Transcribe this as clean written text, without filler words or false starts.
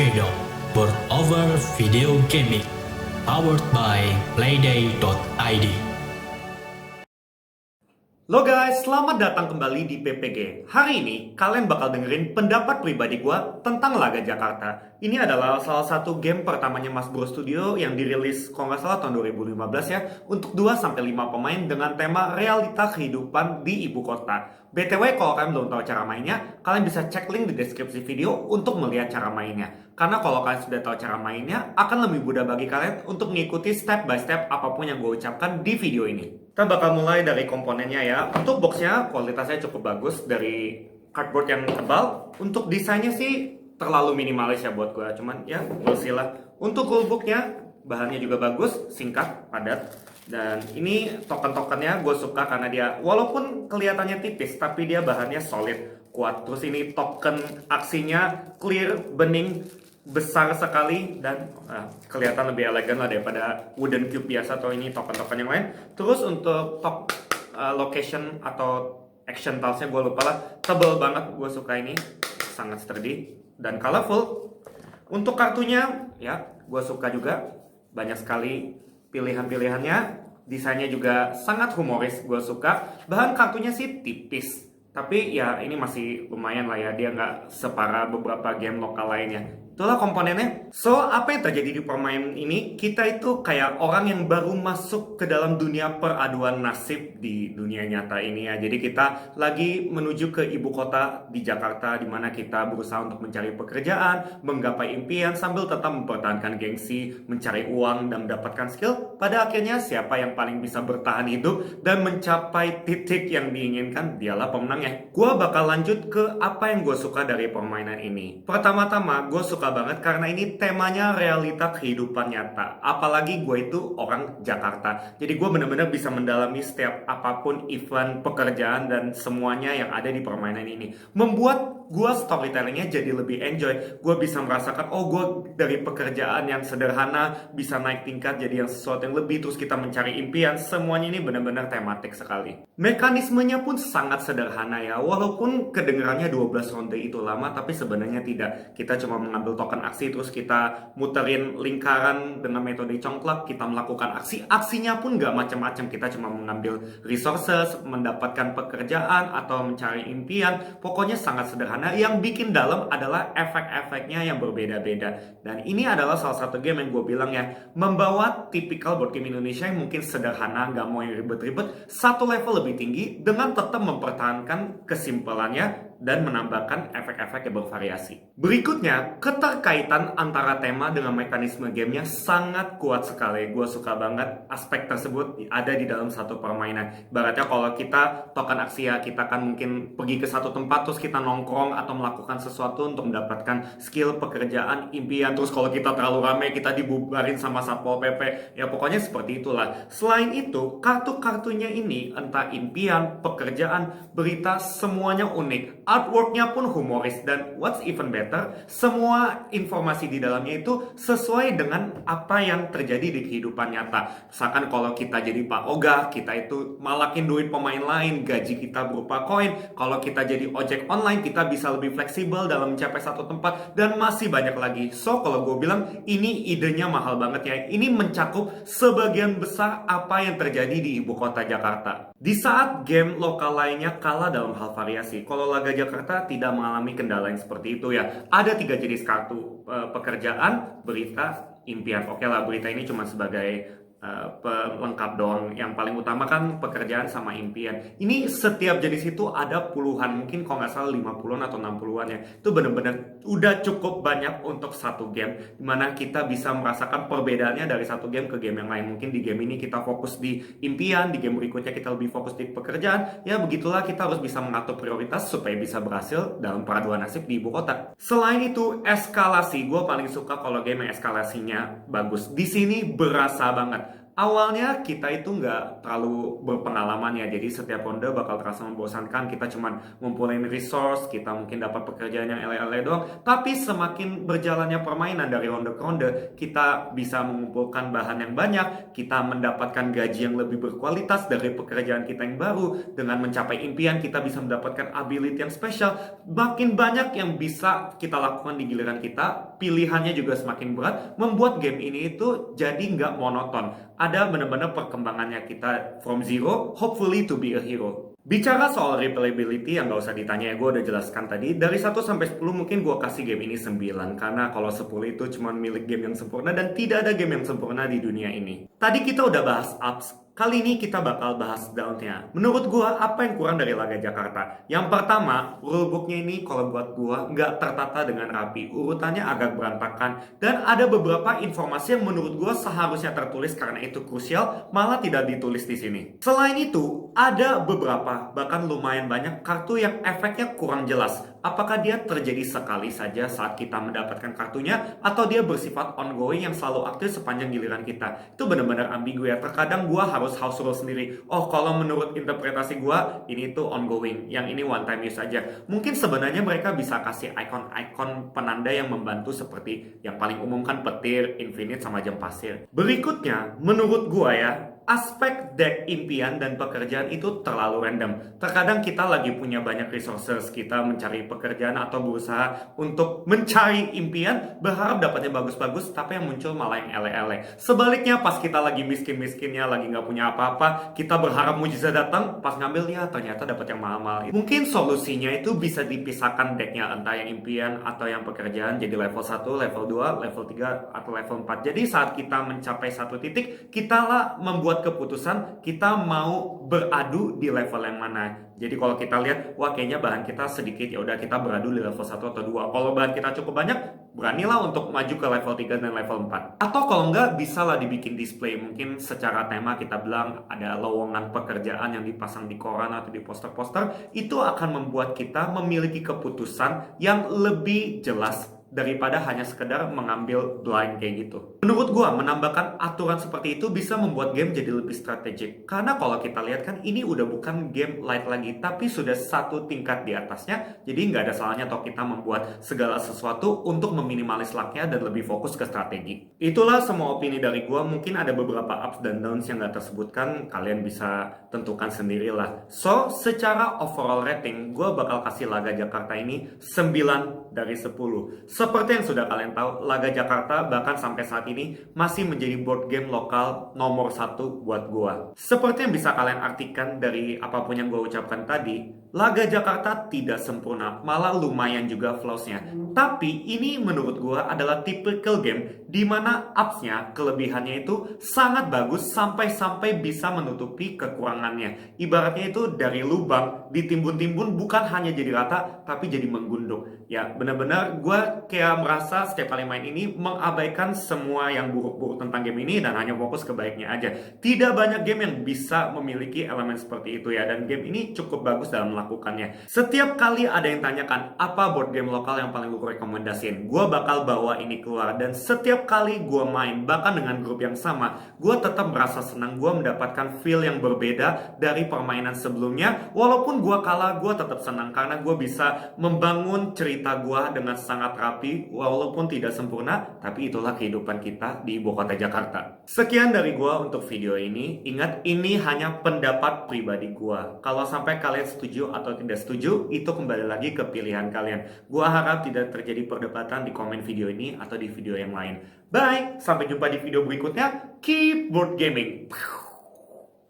channel World Over Video Gaming, powered by Playday.id. Halo guys, selamat datang kembali di PPG. Hari ini kalian bakal dengerin pendapat pribadi gua tentang Laga Jakarta. Ini adalah salah satu game pertamanya Mas Bro Studio yang dirilis kalau nggak salah tahun 2015 ya, untuk 2-5 pemain dengan tema realita kehidupan di ibu kota. BTW kalau kalian belum tahu cara mainnya, kalian bisa cek link di deskripsi video untuk melihat cara mainnya. Karena kalau kalian sudah tahu cara mainnya, akan lebih mudah bagi kalian untuk mengikuti step by step apapun yang gue ucapkan di video ini. Kita bakal mulai dari komponennya ya. Untuk boxnya kualitasnya cukup bagus dari cardboard yang tebal. Untuk desainnya sih terlalu minimalis ya buat gue. Cuman ya we'll see lah. Untuk rulebooknya bahannya juga bagus, singkat, padat. Dan ini token-tokennya gue suka karena dia walaupun kelihatannya tipis tapi dia bahannya solid, kuat. Terus ini token aksinya clear, bening, besar sekali dan kelihatan lebih elegan lah daripada wooden cube biasa atau ini token-token yang lain. Terus untuk top location atau action tilesnya gue lupa lah, tebel banget, gue suka ini, sangat sturdy dan colorful. Untuk kartunya ya gue suka juga, banyak sekali pilihan-pilihannya, desainnya juga sangat humoris, gue suka. Bahan kartunya sih tipis, tapi ya ini masih lumayan lah ya, dia nggak separah beberapa game lokal lainnya. Itulah komponennya. So, apa yang terjadi di permainan ini? Kita itu kayak orang yang baru masuk ke dalam dunia peraduan nasib di dunia nyata ini ya. Jadi kita lagi menuju ke ibu kota di Jakarta, di mana kita berusaha untuk mencari pekerjaan, menggapai impian sambil tetap mempertahankan gengsi, mencari uang dan mendapatkan skill. Pada akhirnya siapa yang paling bisa bertahan hidup dan mencapai titik yang diinginkan, dialah pemenangnya. Gua bakal lanjut ke apa yang gue suka dari permainan ini. Pertama-tama, gue suka banget karena ini temanya realita kehidupan nyata. Apalagi gue itu orang Jakarta. Jadi gue benar-benar bisa mendalami setiap apapun event, pekerjaan, dan semuanya yang ada di permainan ini. Membuat gue storytellingnya jadi lebih enjoy. Gue bisa merasakan, oh gue dari pekerjaan yang sederhana bisa naik tingkat jadi yang sesuatu yang lebih. Terus kita mencari impian. Semuanya ini benar-benar tematik sekali. Mekanismenya pun sangat sederhana ya. Walaupun kedengarannya 12 ronde itu lama, tapi sebenarnya tidak. Kita cuma mengambil token aksi, terus kita muterin lingkaran dengan metode congklak, kita melakukan aksi. Aksinya pun gak macam-macam, kita cuma mengambil resources, mendapatkan pekerjaan, atau mencari impian. Pokoknya sangat sederhana. Yang bikin dalam adalah efek-efeknya yang berbeda-beda. Dan ini adalah salah satu game yang gue bilang ya, membawa tipikal board game Indonesia yang mungkin sederhana, gak mau yang ribet-ribet, satu level lebih tinggi dengan tetap mempertahankan kesimpulannya dan menambahkan efek-efek yang bervariasi. Berikutnya, keterkaitan antara tema dengan mekanisme gamenya sangat kuat sekali. Gue suka banget aspek tersebut ada di dalam satu permainan. Ibaratnya kalau kita token aksi ya, kita kan mungkin pergi ke satu tempat terus kita nongkrong atau melakukan sesuatu untuk mendapatkan skill, pekerjaan, impian. Terus kalau kita terlalu ramai, kita dibubarin sama Satpol PP. Ya pokoknya seperti itulah. Selain itu, kartu-kartunya ini entah impian, pekerjaan, berita, semuanya unik. Artworknya pun humoris dan what's even better, semua informasi di dalamnya itu sesuai dengan apa yang terjadi di kehidupan nyata. Misalkan kalau kita jadi Pak Ogah, kita itu malakin duit pemain lain, gaji kita berupa koin. Kalau kita jadi ojek online, kita bisa lebih fleksibel dalam mencapai satu tempat, dan masih banyak lagi. So kalau gue bilang ini idenya mahal banget ya. Ini mencakup sebagian besar apa yang terjadi di ibu kota Jakarta. Di saat game lokal lainnya kalah dalam hal variasi, kalau Laga Jakarta tidak mengalami kendala yang seperti itu ya. Ada 3 jenis kartu, pekerjaan, berita, impian. Oke lah, berita ini cuma sebagai pelengkap doang. Yang paling utama kan pekerjaan sama impian. Ini setiap jenis itu ada puluhan, mungkin kalau nggak salah 50-an atau 60-an ya. Itu bener-bener udah cukup banyak untuk satu game, dimana kita bisa merasakan perbedaannya dari satu game ke game yang lain. Mungkin di game ini kita fokus di impian, di game berikutnya kita lebih fokus di pekerjaan. Ya begitulah, kita harus bisa mengatur prioritas supaya bisa berhasil dalam peraduan nasib di ibu kota. Selain itu, eskalasi. Gue paling suka kalau game yang eskalasinya bagus. Di sini berasa banget. Awalnya kita itu nggak terlalu berpengalaman ya, jadi setiap ronde bakal terasa membosankan. Kita cuman ngumpulin resource, kita mungkin dapat pekerjaan yang ele-ele doang. Tapi semakin berjalannya permainan dari ronde ke ronde, kita bisa mengumpulkan bahan yang banyak, kita mendapatkan gaji yang lebih berkualitas dari pekerjaan kita yang baru. Dengan mencapai impian, kita bisa mendapatkan ability yang spesial. Makin banyak yang bisa kita lakukan di giliran kita, pilihannya juga semakin berat, membuat game ini itu jadi nggak monoton. Ada benar-benar perkembangannya kita from zero, hopefully to be a hero. Bicara soal replayability yang gak usah ditanya ya, gue udah jelaskan tadi. Dari 1 sampai 10 mungkin gue kasih game ini 9. Karena kalau 10 itu cuma milik game yang sempurna dan tidak ada game yang sempurna di dunia ini. Tadi kita udah bahas ups. Kali ini kita bakal bahas down-nya. Menurut gua, apa yang kurang dari Laga Jakarta? Yang pertama, rulebooknya ini kalau buat gua nggak tertata dengan rapi. Urutannya agak berantakan. Dan ada beberapa informasi yang menurut gua seharusnya tertulis karena itu krusial, malah tidak ditulis di sini. Selain itu, ada beberapa, bahkan lumayan banyak kartu yang efeknya kurang jelas. Apakah dia terjadi sekali saja saat kita mendapatkan kartunya, atau dia bersifat ongoing yang selalu aktif sepanjang giliran kita? Itu benar-benar ambigu ya. Terkadang gua harus house rule sendiri. Oh, kalau menurut interpretasi gua, ini tuh ongoing, yang ini one time use aja. Mungkin sebenarnya mereka bisa kasih icon-icon penanda yang membantu seperti yang paling umum kan petir, infinite, sama jam pasir. Berikutnya, menurut gua ya, aspek deck impian dan pekerjaan itu terlalu random. Terkadang kita lagi punya banyak resources, kita mencari pekerjaan atau berusaha untuk mencari impian, berharap dapatnya bagus-bagus, tapi yang muncul malah yang ele-ele. Sebaliknya, pas kita lagi miskin-miskinnya, lagi nggak punya apa-apa, kita berharap mujizat datang, pas ngambil ya ternyata dapat yang mahal-mahal. Mungkin solusinya itu bisa dipisahkan decknya, entah yang impian atau yang pekerjaan, jadi level 1, level 2, level 3, atau level 4. Jadi saat kita mencapai satu titik, kita lah membuat keputusan kita mau beradu di level yang mana. Jadi kalau kita lihat, wah kayaknya bahan kita sedikit, ya udah kita beradu di level 1 atau 2. Kalau bahan kita cukup banyak, beranilah untuk maju ke level 3 dan level 4. Atau kalau enggak, bisa lah dibikin display. Mungkin secara tema kita bilang ada lowongan pekerjaan yang dipasang di koran atau di poster-poster. Itu akan membuat kita memiliki keputusan yang lebih jelas daripada hanya sekedar mengambil blind kayak gitu. Menurut gua, menambahkan aturan seperti itu bisa membuat game jadi lebih strategik. Karena kalau kita lihat kan ini udah bukan game light lagi, tapi sudah satu tingkat di atasnya. Jadi nggak ada salahnya toh kita membuat segala sesuatu untuk meminimalis lucknya dan lebih fokus ke strategi. Itulah semua opini dari gua. Mungkin ada beberapa ups dan downs yang nggak tersebutkan. Kalian bisa tentukan sendirilah. So, secara overall rating, gua bakal kasih Laga Jakarta ini 9 dari 10. Seperti yang sudah kalian tahu, Laga Jakarta bahkan sampai saat ini masih menjadi board game lokal nomor 1 buat gua. Seperti yang bisa kalian artikan dari apapun yang gua ucapkan tadi, Laga Jakarta tidak sempurna, malah lumayan juga flaws-nya. Tapi ini menurut gua adalah typical game di mana ups-nya, kelebihannya itu sangat bagus sampai-sampai bisa menutupi kekurangannya. Ibaratnya itu dari lubang ditimbun-timbun bukan hanya jadi rata, tapi jadi menggundung. Ya, benar-benar gua kayak merasa setiap kali main ini mengabaikan semua yang buruk-buruk tentang game ini dan hanya fokus ke baiknya aja. Tidak banyak game yang bisa memiliki elemen seperti itu ya, dan game ini cukup bagus dalam melakukannya. Setiap kali ada yang tanyakan apa board game lokal yang paling gue rekomendasiin, gue bakal bawa ini keluar, dan setiap kali gue main bahkan dengan grup yang sama, gue tetap merasa senang. Gue mendapatkan feel yang berbeda dari permainan sebelumnya. Walaupun gue kalah, gue tetap senang karena gue bisa membangun cerita gue dengan sangat rapi walaupun tidak sempurna, tapi itulah kehidupan kita di ibu kota Jakarta. Sekian dari gue untuk video ini. Ingat, ini hanya pendapat pribadi gue. Kalau sampai kalian setuju atau tidak setuju, itu kembali lagi ke pilihan kalian. Gua harap tidak terjadi perdebatan di komen video ini atau di video yang lain. Bye, sampai jumpa di video berikutnya. Keep board gaming.